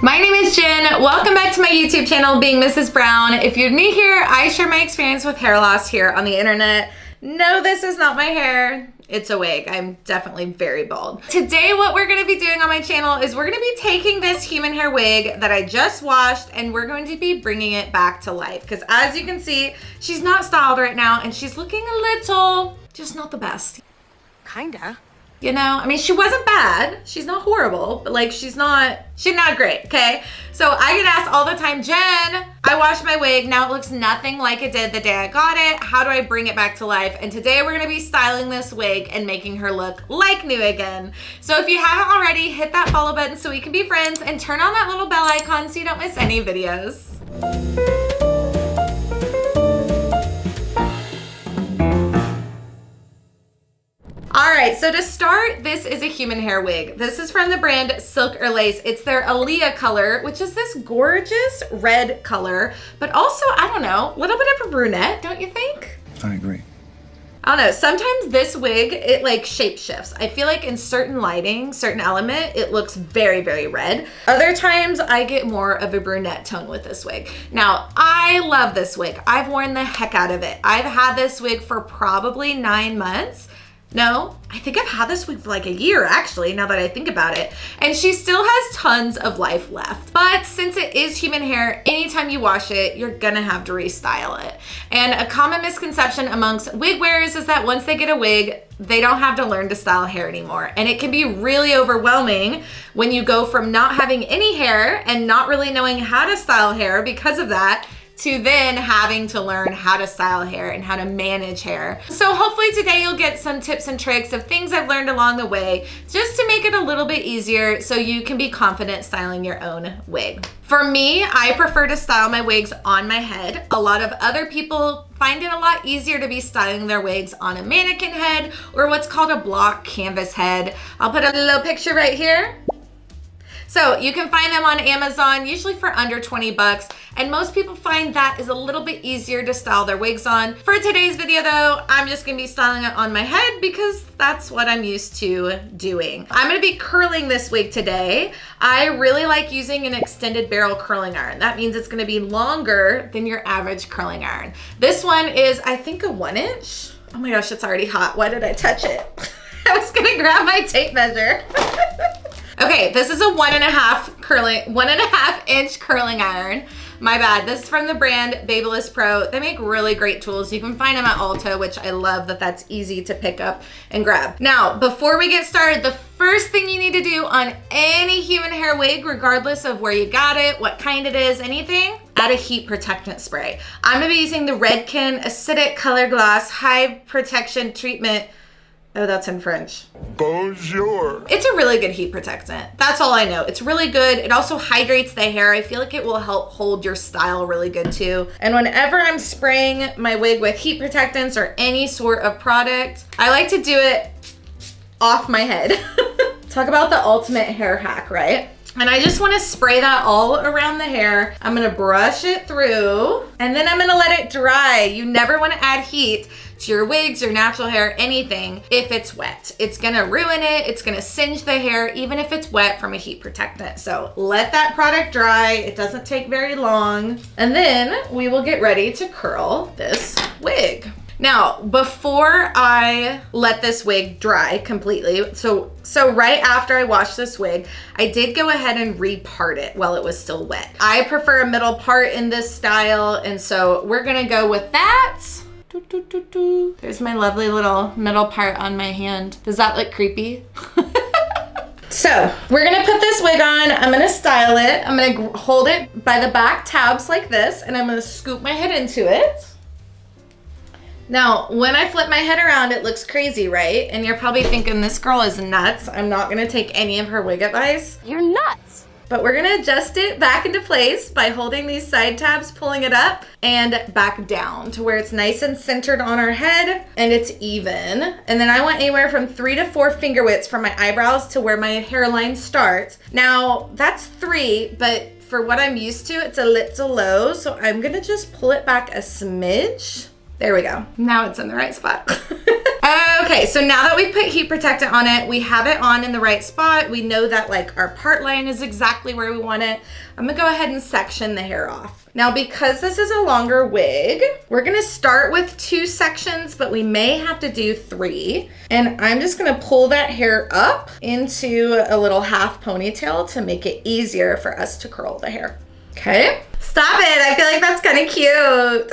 My name is Jen. Welcome back to my YouTube channel, Being Mrs. Brown. If you're new here, I share my experience with hair loss here on the internet. No, this is not my hair. It's a wig. I'm definitely very bald. Today, what we're gonna be doing on my channel is we're gonna be taking this human hair wig that I just washed and we're going to be bringing it back to life. Because as you can see, she's not styled right now and she's looking a little, just not the best. Kinda. You know, I mean, she wasn't bad. She's not horrible, but like, she's not great, okay? So I get asked all the time, Jen, I washed my wig. Now it looks nothing like it did the day I got it. How do I bring it back to life? And today we're gonna be styling this wig and making her look like new again. So if you haven't already, hit that follow button so we can be friends and turn on that little bell icon so you don't miss any videos. All right, so to start, this is a human hair wig. This is from the brand Silk or Lace. It's their Aaliyah color, which is this gorgeous red color, but also, I don't know, a little bit of a brunette, don't you think? I agree. I don't know, sometimes this wig, it like shape shifts. I feel like in certain lighting, certain element, it looks very, very red. Other times I get more of a brunette tone with this wig. Now, I love this wig. I've worn the heck out of it. I've had this wig for probably 9 months. No, I think I've had this wig for like a year actually, now that I think about it. And she still has tons of life left. But since it is human hair, anytime you wash it, you're gonna have to restyle it. And a common misconception amongst wig wearers is that once they get a wig, they don't have to learn to style hair anymore. And it can be really overwhelming when you go from not having any hair and not really knowing how to style hair because of that, to then having to learn how to style hair and how to manage hair. So hopefully today you'll get some tips and tricks of things I've learned along the way just to make it a little bit easier so you can be confident styling your own wig. For me, I prefer to style my wigs on my head. A lot of other people find it a lot easier to be styling their wigs on a mannequin head or what's called a block canvas head. I'll put a little picture right here. So you can find them on Amazon, usually for under 20 bucks. And most people find that is a little bit easier to style their wigs on. For today's video though, I'm just gonna be styling it on my head because that's what I'm used to doing. I'm gonna be curling this wig today. I really like using an extended barrel curling iron. That means it's gonna be longer than your average curling iron. This one is, I think, a 1 inch. Oh my gosh, it's already hot. Why did I touch it? I was gonna grab my tape measure. Okay, this is a 1.5 inch curling iron. My bad. This is from the brand Babyliss Pro. They make really great tools. You can find them at Ulta, which I love that that's easy to pick up and grab. Now, before we get started, the first thing you need to do on any human hair wig, regardless of where you got it, what kind it is, anything, add a heat protectant spray. I'm gonna be using the Redken Acidic Color Gloss High Protection Treatment. Oh, that's in French. Bonjour. It's a really good heat protectant. That's all I know. It's really good. It also hydrates the hair. I feel like it will help hold your style really good too. And whenever I'm spraying my wig with heat protectants or any sort of product, I like to do it off my head. Talk about the ultimate hair hack, right? And I just wanna spray that all around the hair. I'm gonna brush it through and then I'm gonna let it dry. You never wanna add heat to your wigs, your natural hair, anything if it's wet. It's gonna ruin it, it's gonna singe the hair, even if it's wet from a heat protectant. So let that product dry, it doesn't take very long. And then we will get ready to curl this wig. Now, before I let this wig dry completely, so right after I washed this wig, I did go ahead and repart it while it was still wet. I prefer a middle part in this style, and so we're gonna go with that. There's my lovely little middle part on my hand. Does that look creepy? So we're gonna put this wig on. I'm gonna style it. I'm gonna hold it by the back tabs like this, and I'm gonna scoop my head into it. Now, when I flip my head around, it looks crazy, right? And you're probably thinking, this girl is nuts. I'm not gonna take any of her wig advice. You're nuts. But we're gonna adjust it back into place by holding these side tabs, pulling it up and back down to where it's nice and centered on our head and it's even. And then I want anywhere from 3 to 4 finger widths from my eyebrows to where my hairline starts. Now, that's 3, but for what I'm used to, it's a little low. So I'm gonna just pull it back a smidge. There we go. Now it's in the right spot. Okay, so now that we put heat protectant on it, we have it on in the right spot. We know that like our part line is exactly where we want it. I'm gonna go ahead and section the hair off. Now, because this is a longer wig, we're gonna start with 2 sections, but we may have to do 3. And I'm just gonna pull that hair up into a little half ponytail to make it easier for us to curl the hair. Okay, stop it. I feel like that's kind of cute.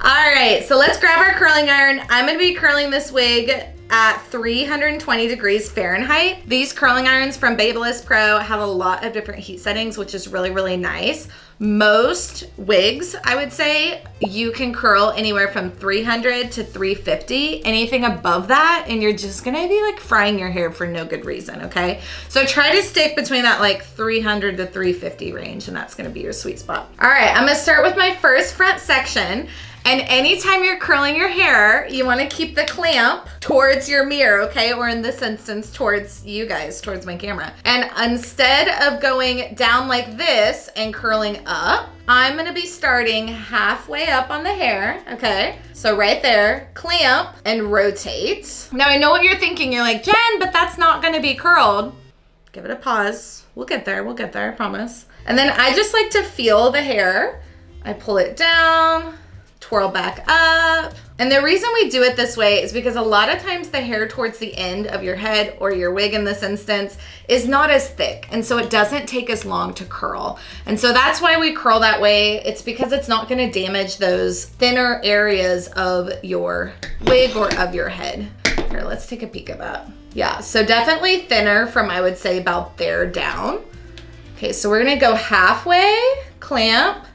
All right, so let's grab our curling iron. I'm gonna be curling this wig at 320 degrees Fahrenheit. These curling irons from Babyliss Pro have a lot of different heat settings, which is really, really nice. Most wigs, I would say, you can curl anywhere from 300 to 350. Anything above that, and you're just gonna be like frying your hair for no good reason, okay? So try to stick between that like 300 to 350 range, and that's gonna be your sweet spot. All right, I'm gonna start with my first front section. And anytime you're curling your hair, you wanna keep the clamp towards your mirror, okay? Or in this instance, towards you guys, towards my camera. And instead of going down like this and curling up, I'm gonna be starting halfway up on the hair, okay? So right there, clamp and rotate. Now I know what you're thinking. You're like, Jen, but that's not gonna be curled. Give it a pause. We'll get there, I promise. And then I just like to feel the hair. I pull it down, twirl back up. And the reason we do it this way is because a lot of times the hair towards the end of your head, or your wig in this instance, is not as thick. And so it doesn't take as long to curl. And so that's why we curl that way. It's because it's not gonna damage those thinner areas of your wig or of your head. Here, let's take a peek at that. Yeah, so definitely thinner from, I would say, about there down. Okay, so we're gonna go halfway, clamp,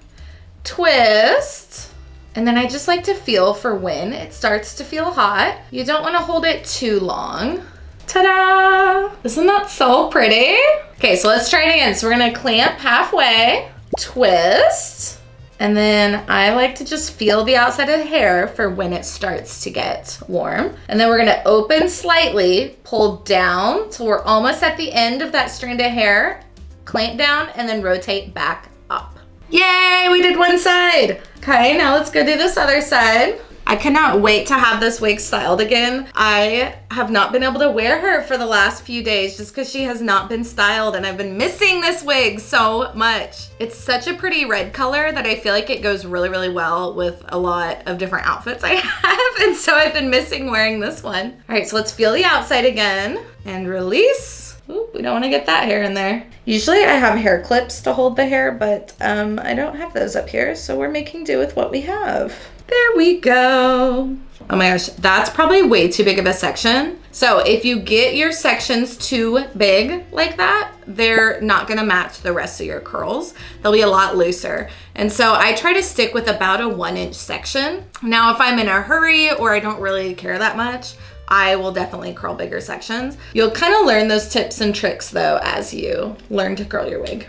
twist. And then I just like to feel for when it starts to feel hot. You don't want to hold it too long. Ta-da! Isn't that so pretty? Okay, so let's try it again. So we're gonna clamp halfway, twist, and then I like to just feel the outside of the hair for when it starts to get warm. And then we're gonna open slightly, pull down till we're almost at the end of that strand of hair, clamp down, and then rotate back up. Yay, we did one side. Okay, now let's go do this other side. I cannot wait to have this wig styled again. I have not been able to wear her for the last few days just because she has not been styled, and I've been missing this wig so much. It's such a pretty red color that I feel like it goes really, really well with a lot of different outfits I have, and so I've been missing wearing this one. All right, so let's feel the outside again and release. Ooh, we don't want to get that hair in there. Usually I have hair clips to hold the hair, but I don't have those up here, so we're making do with what we have. There we go. Oh my gosh, that's probably way too big of a section. So if you get your sections too big like that, they're not gonna match the rest of your curls. They'll be a lot looser. And so I try to stick with about a 1-inch section. Now, if I'm in a hurry or I don't really care that much, I will definitely curl bigger sections. You'll kind of learn those tips and tricks though as you learn to curl your wig.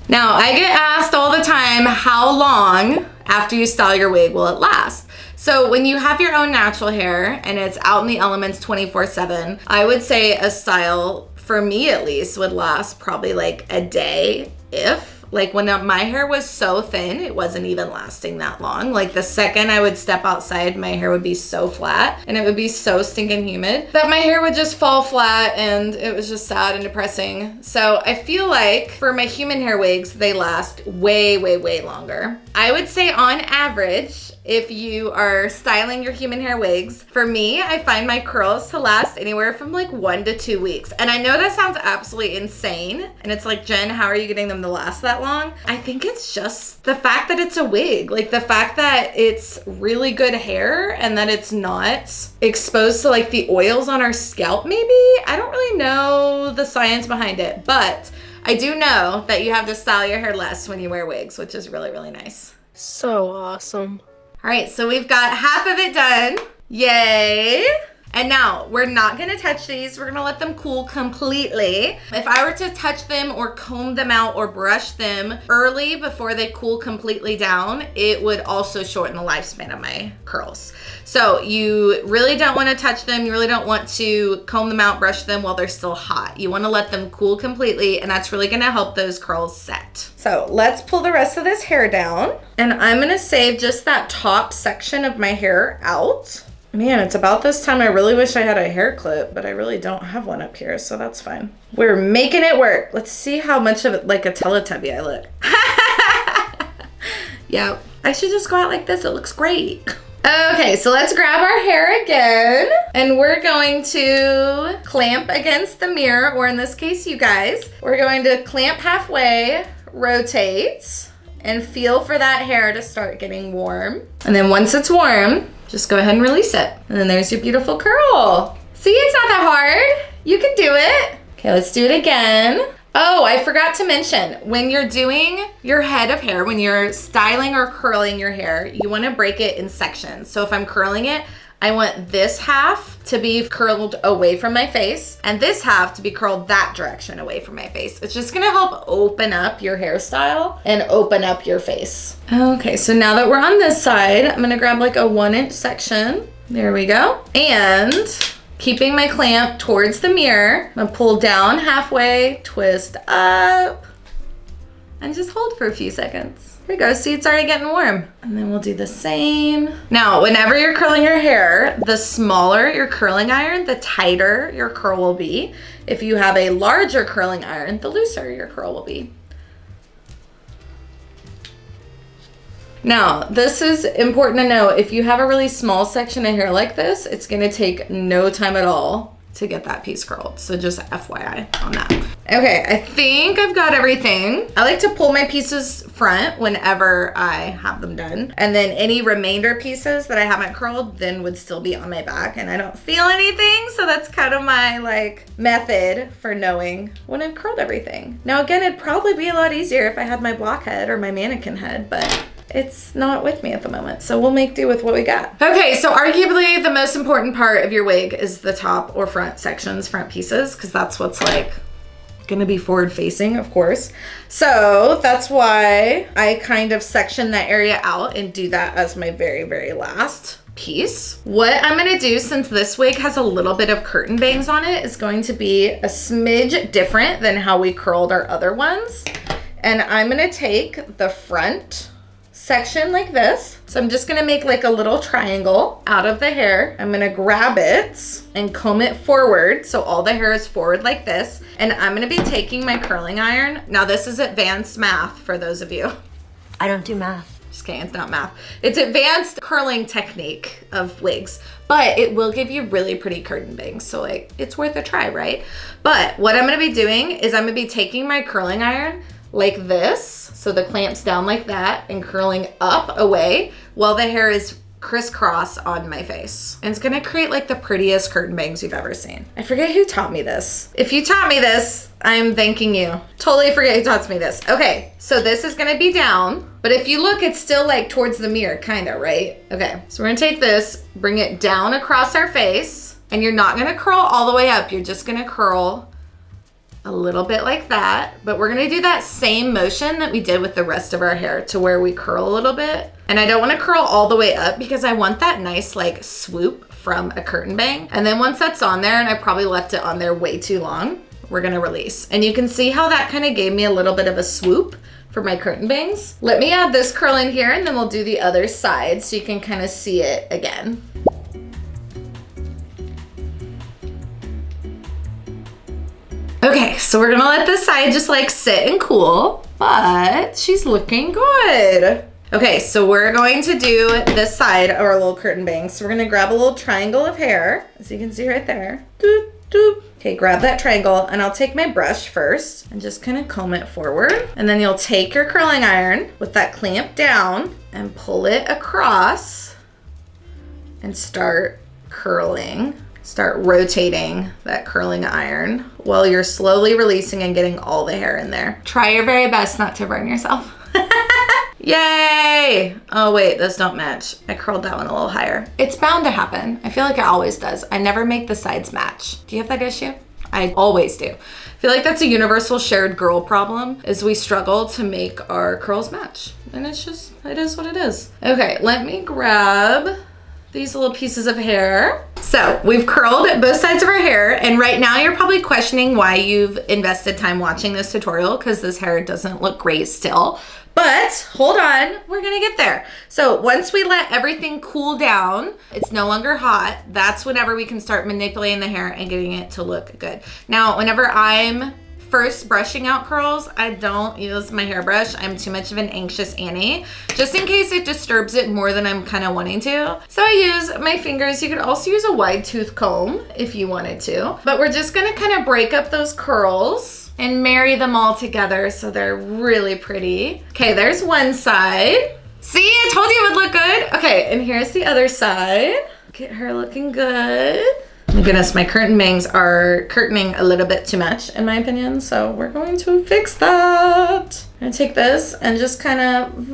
Now, I get asked all the time, how long after you style your wig will it last? So when you have your own natural hair and it's out in the elements 24/7, I would say a style, for me at least, would last probably like a day, if. Like when my hair was so thin, it wasn't even lasting that long. Like the second I would step outside, my hair would be so flat and it would be so stinking humid that my hair would just fall flat, and it was just sad and depressing. So I feel like for my human hair wigs, they last way, way, way longer. I would say on average, if you are styling your human hair wigs, for me, I find my curls to last anywhere from like 1 to 2 weeks. And I know that sounds absolutely insane. And it's like, Jen, how are you getting them to last that long? I think it's just the fact that it's a wig, like the fact that it's really good hair and that it's not exposed to like the oils on our scalp maybe. I don't really know the science behind it, but I do know that you have to style your hair less when you wear wigs, which is really, really nice. So awesome. All right, so we've got half of it done. Yay. And now we're not gonna touch these. We're gonna let them cool completely. If I were to touch them or comb them out or brush them early before they cool completely down, it would also shorten the lifespan of my curls. So you really don't wanna touch them. You really don't want to comb them out, brush them while they're still hot. You wanna let them cool completely, and that's really gonna help those curls set. So let's pull the rest of this hair down, and I'm gonna save just that top section of my hair out. Man, it's about this time. I really wish I had a hair clip, but I really don't have one up here, so that's fine. We're making it work. Let's see how much of it like a Teletubby I look. Yep. I should just go out like this. It looks great. Okay, so let's grab our hair again, and we're going to clamp against the mirror, or in this case, you guys. We're going to clamp halfway, rotate, and feel for that hair to start getting warm. And then once it's warm, just go ahead and release it. And then there's your beautiful curl. See, it's not that hard. You can do it. Okay, let's do it again. Oh, I forgot to mention, when you're doing your head of hair, when you're styling or curling your hair, you want to break it in sections. So if I'm curling it, I want this half to be curled away from my face and this half to be curled that direction away from my face. It's just going to help open up your hairstyle and open up your face. Okay, so now that we're on this side, I'm going to grab like a 1-inch section. There we go. And keeping my clamp towards the mirror, I'm gonna pull down halfway, twist up, and just hold for a few seconds. Here we go, see, it's already getting warm. And then we'll do the same. Now, whenever you're curling your hair, the smaller your curling iron, the tighter your curl will be. If you have a larger curling iron, the looser your curl will be. Now, this is important to know. If you have a really small section of hair like this, it's gonna take no time at all to get that piece curled. So just FYI on that. Okay, I think I've got everything. I like to pull my pieces front whenever I have them done. And then any remainder pieces that I haven't curled then would still be on my back and I don't feel anything. So that's kind of my like method for knowing when I've curled everything. Now again, it'd probably be a lot easier if I had my block head or my mannequin head, but it's not with me at the moment, so we'll make do with what we got. Okay, so arguably the most important part of your wig is the top or front sections, front pieces, because that's what's like gonna be forward facing, of course. So that's why I kind of section that area out and do that as my very, very last piece. What I'm gonna do, since this wig has a little bit of curtain bangs on it, is going to be a smidge different than how we curled our other ones. And I'm gonna take the front section like this. So I'm just gonna make like a little triangle out of the hair. I'm gonna grab it and comb it forward so all the hair is forward like this. And I'm gonna be taking my curling iron. Now this is advanced math for those of you. I don't do math. Just kidding, it's not math. It's advanced curling technique of wigs, but it will give you really pretty curtain bangs. So like, it's worth a try, right? But what I'm gonna be doing is I'm gonna be taking my curling iron like this, so the clamp's down like that, and curling up away while the hair is crisscross on my face. And it's gonna create like the prettiest curtain bangs you've ever seen. I forget who taught me this. If you taught me this, I'm thanking you. Totally forget who taught me this. Okay, so this is gonna be down, but if you look, it's still like towards the mirror, kinda, right? Okay, so we're gonna take this, bring it down across our face, and you're not gonna curl all the way up, you're just gonna curl a little bit like that, but we're gonna do that same motion that we did with the rest of our hair to where we curl a little bit. And I don't wanna curl all the way up because I want that nice like swoop from a curtain bang. And then once that's on there, and I probably left it on there way too long, we're gonna release. And you can see how that kind of gave me a little bit of a swoop for my curtain bangs. Let me add this curl in here and then we'll do the other side so you can kind of see it again. Okay, so we're gonna let this side just like sit and cool, but she's looking good. Okay, so we're going to do this side of our little curtain bangs. So we're gonna grab a little triangle of hair, as you can see right there. Doop, doop. Okay, grab that triangle, and I'll take my brush first and just kind of comb it forward. And then you'll take your curling iron with that clamp down and pull it across and start curling. Start rotating that curling iron while you're slowly releasing and getting all the hair in there. Try your very best not to burn yourself. Yay! Oh wait, those don't match. I curled that one a little higher. It's bound to happen. I feel like it always does. I never make the sides match. Do you have that issue? I always do. I feel like that's a universal shared girl problem, is we struggle to make our curls match. And it's just, it is what it is. Okay, let me grab these little pieces of hair. So we've curled both sides of our hair, and right now you're probably questioning why you've invested time watching this tutorial, because this hair doesn't look great still. But hold on, we're gonna get there. So once we let everything cool down, it's no longer hot, that's whenever we can start manipulating the hair and getting it to look good. Now, whenever I'm first brushing out curls, I don't use my hairbrush. I'm too much of an anxious Annie, just in case it disturbs it more than I'm kind of wanting to. So I use my fingers. You could also use a wide tooth comb if you wanted to, but we're just gonna kind of break up those curls and marry them all together so they're really pretty. Okay, there's one side. See, I told you it would look good. Okay, and here's the other side. Get her looking good. Oh my goodness, my curtain bangs are curtaining a little bit too much in my opinion, so we're going to fix that. I'm gonna take this and just kind of,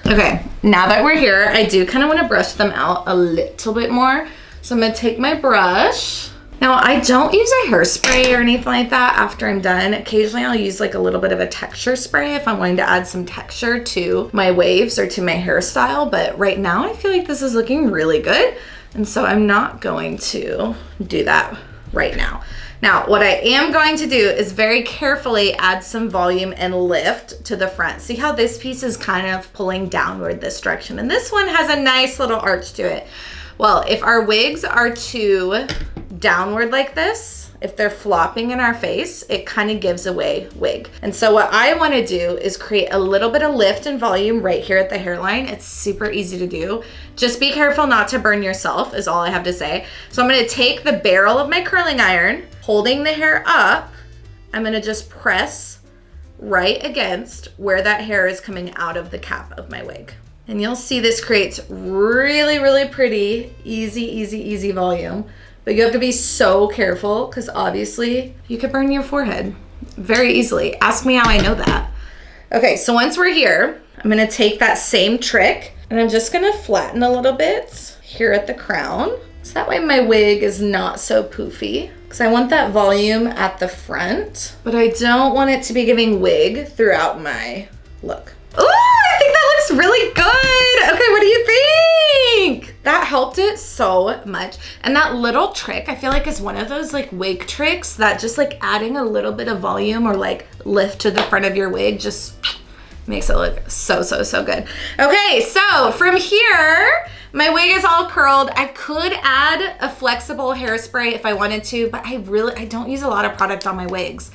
okay, now that we're here, I do kind of want to brush them out a little bit more. So I'm gonna take my brush. Now I don't use a hairspray or anything like that after I'm done. Occasionally I'll use like a little bit of a texture spray if I'm wanting to add some texture to my waves or to my hairstyle, but right now I feel like this is looking really good. And so I'm not going to do that right now. Now, what I am going to do is very carefully add some volume and lift to the front. See how this piece is kind of pulling downward this direction, and this one has a nice little arch to it. Well, if our wigs are too downward like this, if they're flopping in our face, it kind of gives away wig. And so what I want to do is create a little bit of lift and volume right here at the hairline. It's super easy to do. Just be careful not to burn yourself is all I have to say. So I'm going to take the barrel of my curling iron, holding the hair up. I'm going to just press right against where that hair is coming out of the cap of my wig. And you'll see this creates really, really pretty, easy volume. But you have to be so careful because obviously you could burn your forehead very easily. Ask me how I know that. Okay, so once we're here, I'm gonna take that same trick and I'm just gonna flatten a little bit here at the crown. So that way my wig is not so poofy, because I want that volume at the front, but I don't want it to be giving wig throughout my look. Ooh, I think that looks really good. Okay, what do you think? That helped it so much. And that little trick, I feel like is one of those like wig tricks that just like adding a little bit of volume or like lift to the front of your wig just makes it look so good. Okay, so from here, my wig is all curled. I could add a flexible hairspray if I wanted to, but I don't use a lot of product on my wigs.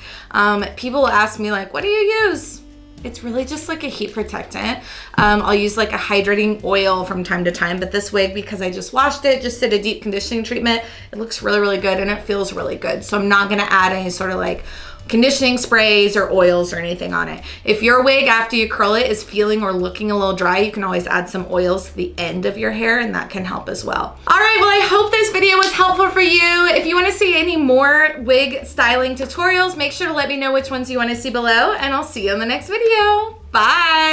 People ask me like, what do you use? It's really just like a heat protectant. I'll use like a hydrating oil from time to time, but this wig, because I just washed it, just did a deep conditioning treatment, it looks really good and it feels really good. So I'm not gonna add any sort of like conditioning sprays or oils or anything on it. If your wig after you curl it is feeling or looking a little dry, you can always add some oils to the end of your hair and that can help as well. All right, well, I hope this video was helpful for you. If you want to see any more wig styling tutorials, make sure to let me know which ones you want to see below, and I'll see you in the next video. Bye.